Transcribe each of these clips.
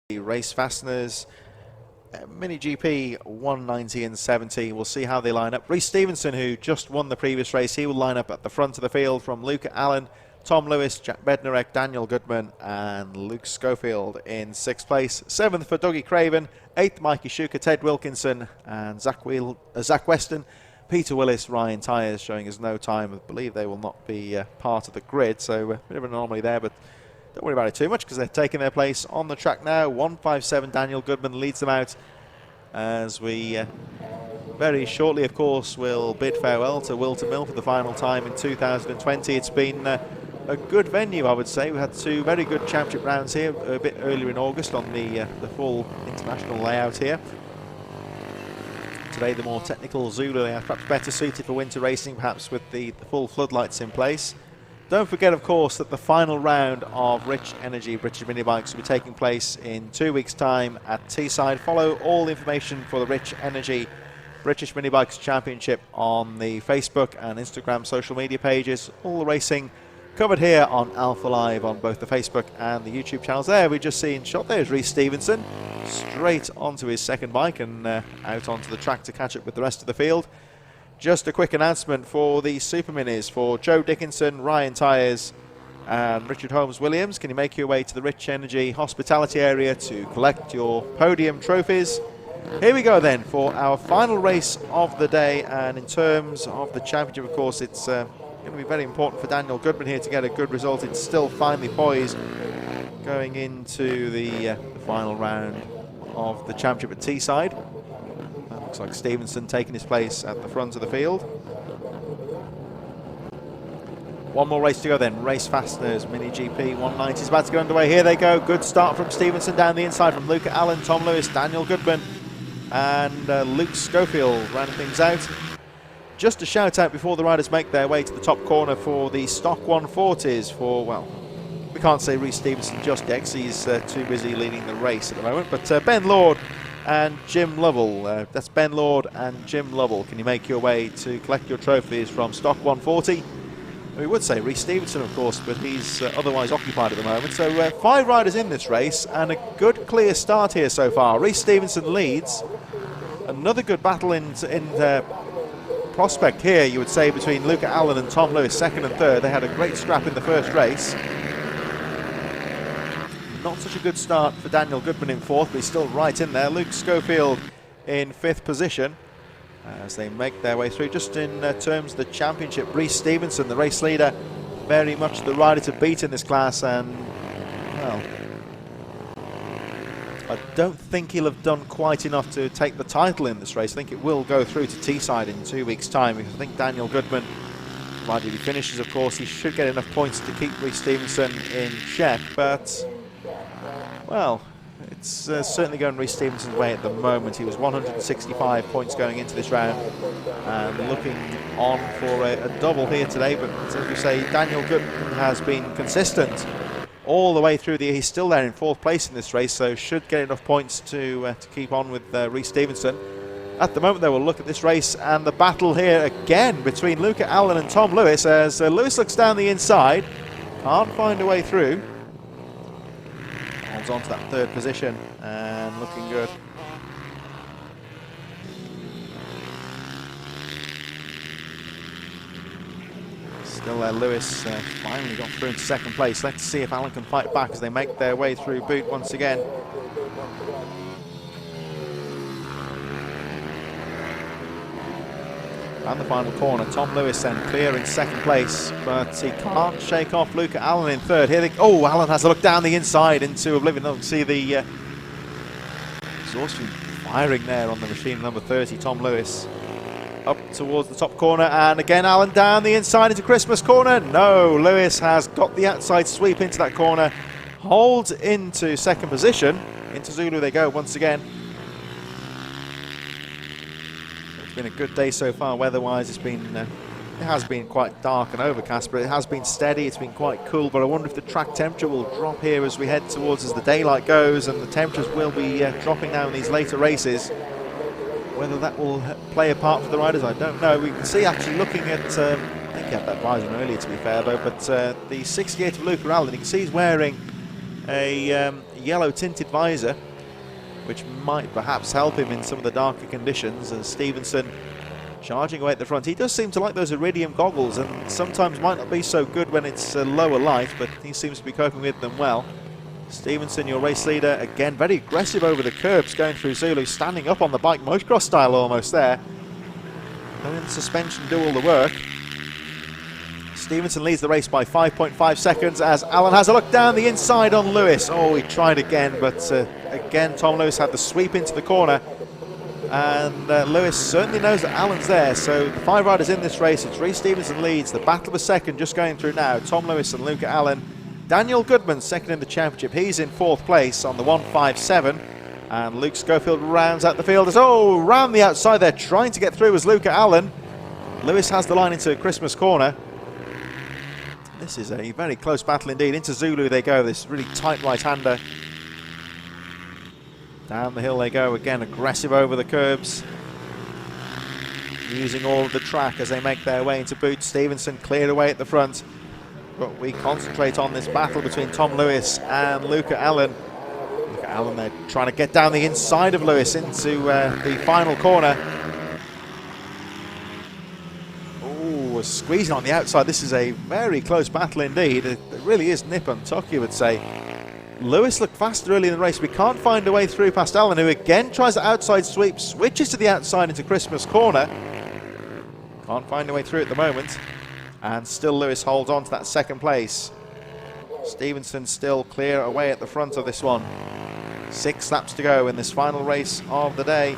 The race fasteners, Mini GP 190 and 70. We'll see how they line up. Rhys Stevenson, who just won the previous race, he will line up at the front of the field from Luca Allen, Tom Lewis, Jack Bednarek, Daniel Goodman and Luke Schofield in 6th place. 7th for Dougie Craven, 8th Mikey Schuka, Ted Wilkinson and Zach Weston, Peter Willis, Ryan Tyers showing us no time. I believe they will not be part of the grid, so a bit of an anomaly there, but don't worry about it too much because they're taking their place on the track now. 157 Daniel Goodman leads them out as we very shortly, of course, will bid farewell to Whilton Mill for the final time in 2020. It's been a good venue, I would say. We had 2 very good championship rounds here a bit earlier in August on the full international layout here. Today the more technical Zulu layout, perhaps better suited for winter racing, perhaps with the full floodlights in place. Don't forget, of course, that the final round of Rich Energy British Mini Bikes will be taking place in 2 weeks' time at Teesside. Follow all the information for the Rich Energy British Mini Bikes Championship on the Facebook and Instagram social media pages. All the racing covered here on Alpha Live on both the Facebook and the YouTube channels. There we just seen shot. There's Rhys Stevenson straight onto his second bike and out onto the track to catch up with the rest of the field. Just a quick announcement for the Super Minis for Joe Dickinson, Ryan Tyers and Richard Holmes-Williams. Can you make your way to the Rich Energy hospitality area to collect your podium trophies? Here we go then for our final race of the day, and in terms of the championship, of course, it's going to be very important for Daniel Goodman here to get a good result. It's still finely poised going into the final round of the championship at Teesside. Looks like Stevenson taking his place at the front of the field. One more race to go then. Race fasteners, Mini GP 190 is about to go underway. Here they go. Good start from Stevenson down the inside from Luca Allen, Tom Lewis, Daniel Goodman and Luke Schofield rounding things out. Just a shout out before the riders make their way to the top corner for the stock 140s for, well, we can't say Rhys Stevenson just yet because he's too busy leading the race at the moment, but Ben Lord and Jim Lovell. That's Ben Lord and Jim Lovell. Can you make your way to collect your trophies from stock 140? We would say Rhys Stevenson, of course, but he's otherwise occupied at the moment. So 5 riders in this race and a good clear start here so far. Rhys Stevenson leads. Another good battle in prospect here, you would say, between Luca Allen and Tom Lewis, 2nd and 3rd. They had a great scrap in the first race. Not such a good start for Daniel Goodman in 4th, but he's still right in there. Luke Schofield in 5th position as they make their way through. Just in terms of the championship, Rhys Stevenson, the race leader, very much the rider to beat in this class, and, well, I don't think he'll have done quite enough to take the title in this race. I think it will go through to Teesside in 2 weeks' time, because I think Daniel Goodman, provided he finishes, of course, he should get enough points to keep Rhys Stevenson in check, but, well, it's certainly going Rhys Stevenson's way at the moment. He was 165 points going into this round and looking on for a double here today, but as we say, Daniel Goodman has been consistent all the way through the year. He's still there in 4th place in this race, so should get enough points to keep on with Rhys Stevenson. At the moment, though, we'll look at this race and the battle here again between Luca Allen and Tom Lewis as Lewis looks down the inside, can't find a way through. Holds on to that 3rd position and looking good. Still there, Lewis finally got through into 2nd place. Let's see if Allen can fight back as they make their way through boot once again. And the final corner, Tom Lewis then clear in 2nd place, but he can't shake off Luca Allen in 3rd. Here oh, Allen has a look down the inside into oblivion. You can see the exhaustion firing there on the machine number 30, Tom Lewis. Up towards the top corner, and again Allen down the inside into Christmas corner. No, Lewis has got the outside sweep into that corner, holds into 2nd position. Into Zulu they go once again. It's been a good day so far weather-wise. It's been it has been quite dark and overcast, but it has been steady. It's been quite cool, but I wonder if the track temperature will drop here as we head towards as the daylight goes, and the temperatures will be dropping now in these later races. Whether that will play a part for the riders, I don't know. We can see actually looking at, I think he had that visor earlier to be fair though, but the 68 of Luca Allen, you can see he's wearing a yellow tinted visor, which might perhaps help him in some of the darker conditions. And Stevenson charging away at the front. He does seem to like those iridium goggles, and sometimes might not be so good when it's lower light, but he seems to be coping with them well. Stevenson, your race leader, again very aggressive over the curbs going through Zulu, standing up on the bike, motocross style almost there. Letting the suspension do all the work. Stevenson leads the race by 5.5 seconds as Alan has a look down the inside on Lewis. Oh, he tried again, but again Tom Lewis had the sweep into the corner. And Lewis certainly knows that Alan's there. So the 5 riders in this race, it's Reece Stevenson leads. The battle of a second just going through now. Tom Lewis and Luca Allen. Daniel Goodman second in the championship. He's in 4th place on the 157. And Luke Schofield rounds out the field as, oh, round the outside there, trying to get through as Luca Allen. Lewis has the line into Christmas corner. This is a very close battle indeed. Into Zulu they go, this really tight right-hander. Down the hill they go, again aggressive over the curbs. Using all of the track as they make their way into boot. Stevenson cleared away at the front. But we concentrate on this battle between Tom Lewis and Luca Allen. Luca Allen there trying to get down the inside of Lewis into the final corner. Oh, squeezing on the outside. This is a very close battle indeed. It really is nip and tuck, you would say. Lewis looked faster early in the race. We can't find a way through past Allen, who again tries the outside sweep, switches to the outside into Christmas corner. Can't find a way through at the moment. And still Lewis holds on to that 2nd place. Stevenson still clear away at the front of this one. 6 laps to go in this final race of the day.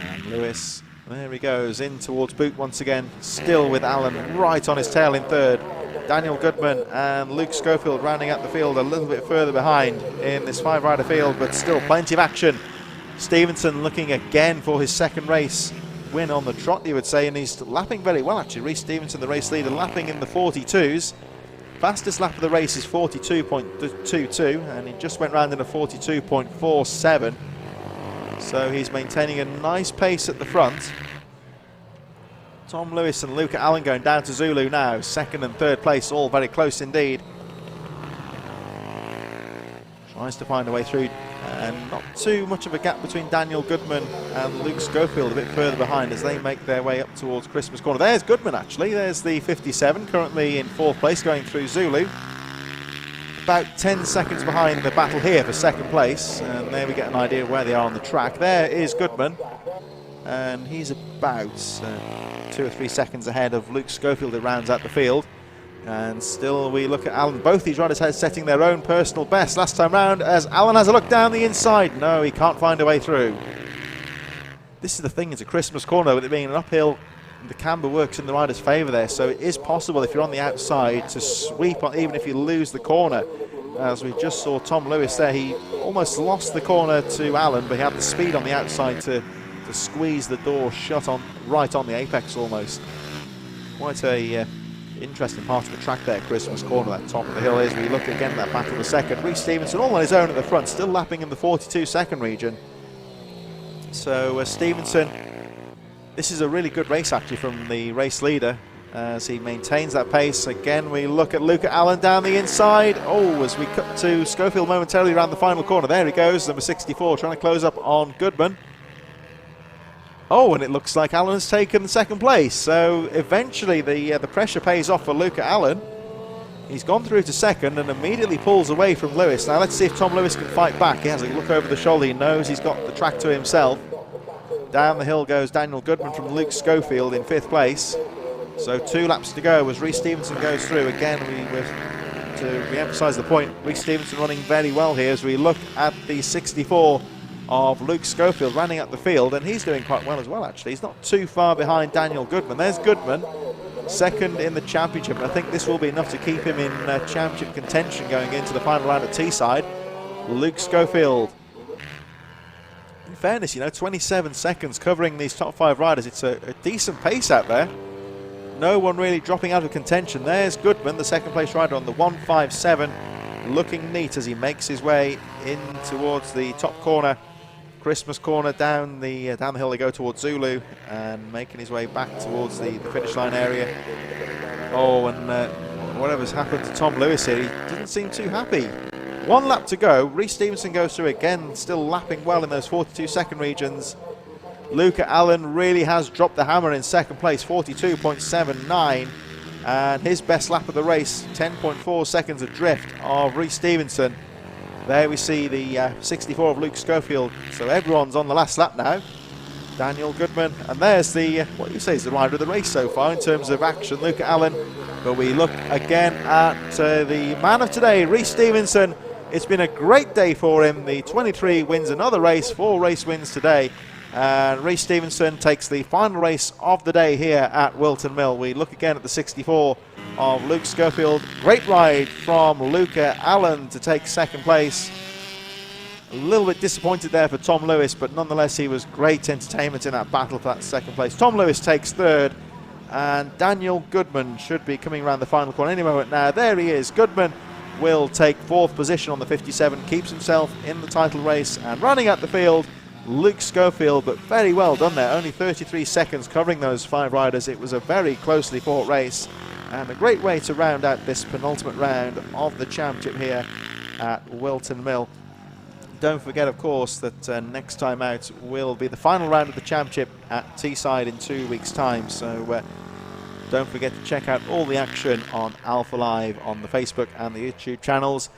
And Lewis, there he goes, in towards boot once again. Still with Allen right on his tail in 3rd. Daniel Goodman and Luke Schofield rounding out the field a little bit further behind in this 5-rider field, but still plenty of action. Stevenson looking again for his 2nd race win on the trot, you would say, and he's lapping very well actually. Reece Stevenson, the race leader, lapping in the 42s. Fastest lap of the race is 42.22, and he just went round in a 42.47. So he's maintaining a nice pace at the front. Tom Lewis and Luca Allen going down to Zulu now. 2nd and 3rd place, all very close indeed. Tries to find a way through, and not too much of a gap between Daniel Goodman and Luke Schofield, a bit further behind as they make their way up towards Christmas corner. There's Goodman actually, there's the 57, currently in 4th place going through Zulu. About 10 seconds behind the battle here for 2nd place, and there we get an idea of where they are on the track. There is Goodman, and he's about 2 or 3 seconds ahead of Luke Schofield, who rounds out the field. And still we look at Allen. Both these riders are setting their own personal best last time round as Allen has a look down the inside. No, he can't find a way through. This is the thing, it's a Christmas corner, with it being an uphill, the camber works in the rider's favour there, so it is possible if you're on the outside to sweep on, even if you lose the corner. As we just saw Tom Lewis there, he almost lost the corner to Allen, but he had the speed on the outside to squeeze the door shut on, right on the apex almost. Quite a interesting part of the track there, Christmas corner, that top of the hill is. We look again at that battle of the 2nd. Reece Stevenson all on his own at the front, still lapping in the 42-second region. So Stevenson, this is a really good race actually from the race leader as he maintains that pace. Again, we look at Luca Allen down the inside. Oh, as we cut to Schofield momentarily around the final corner. There he goes, number 64, trying to close up on Goodman. Oh, and it looks like Allen has taken 2nd place. So eventually the pressure pays off for Luca Allen. He's gone through to 2nd and immediately pulls away from Lewis. Now let's see if Tom Lewis can fight back. He has a look over the shoulder. He knows he's got the track to himself. Down the hill goes Daniel Goodman from Luke Schofield in 5th place. So 2 laps to go as Reece Stevenson goes through. Again, to re-emphasise the point, Reece Stevenson running very well here as we look at the 64 of Luke Schofield running up the field, and he's doing quite well as well actually. He's not too far behind Daniel Goodman. There's Goodman, 2nd in the championship, and I think this will be enough to keep him in championship contention going into the final round at Teesside. Luke Schofield, in fairness, you know, 27 seconds covering these top 5 riders. It's a decent pace out there. No one really dropping out of contention. There's Goodman, the 2nd place rider on the 157, looking neat as he makes his way in towards the top corner. Christmas corner, down the hill they go towards Zulu, and making his way back towards the finish line area. Oh, and whatever's happened to Tom Lewis here, he doesn't seem too happy. 1 lap to go. Rhys Stevenson goes through again, still lapping well in those 42-second regions. Luca Allen really has dropped the hammer in second place, 42.79. And his best lap of the race, 10.4 seconds adrift of Rhys Stevenson. There we see the 64 of Luke Schofield. So everyone's on the last lap now. Daniel Goodman, and there's the, what you say is the rider of the race so far in terms of action, Luca Allen. But we look again at the man of today, Rhys Stevenson. It's been a great day for him. The 23 wins another race, 4 race wins today. And Rhys Stevenson takes the final race of the day here at Whilton Mill. We look again at the 64 of Luke Schofield. Great ride from Luca Allen to take second place. A little bit disappointed there for Tom Lewis, but nonetheless he was great entertainment in that battle for that second place. Tom Lewis takes third, and Daniel Goodman should be coming around the final corner any moment now. There he is. Goodman will take 4th position on the 57, keeps himself in the title race, and running at the field, Luke Schofield, but very well done there. Only 33 seconds covering those 5 riders. It was a very closely fought race, and a great way to round out this penultimate round of the championship here at Whilton Mill. Don't forget, of course, that next time out will be the final round of the championship at Teesside in 2 weeks' time. So don't forget to check out all the action on Alpha Live on the Facebook and the YouTube channels.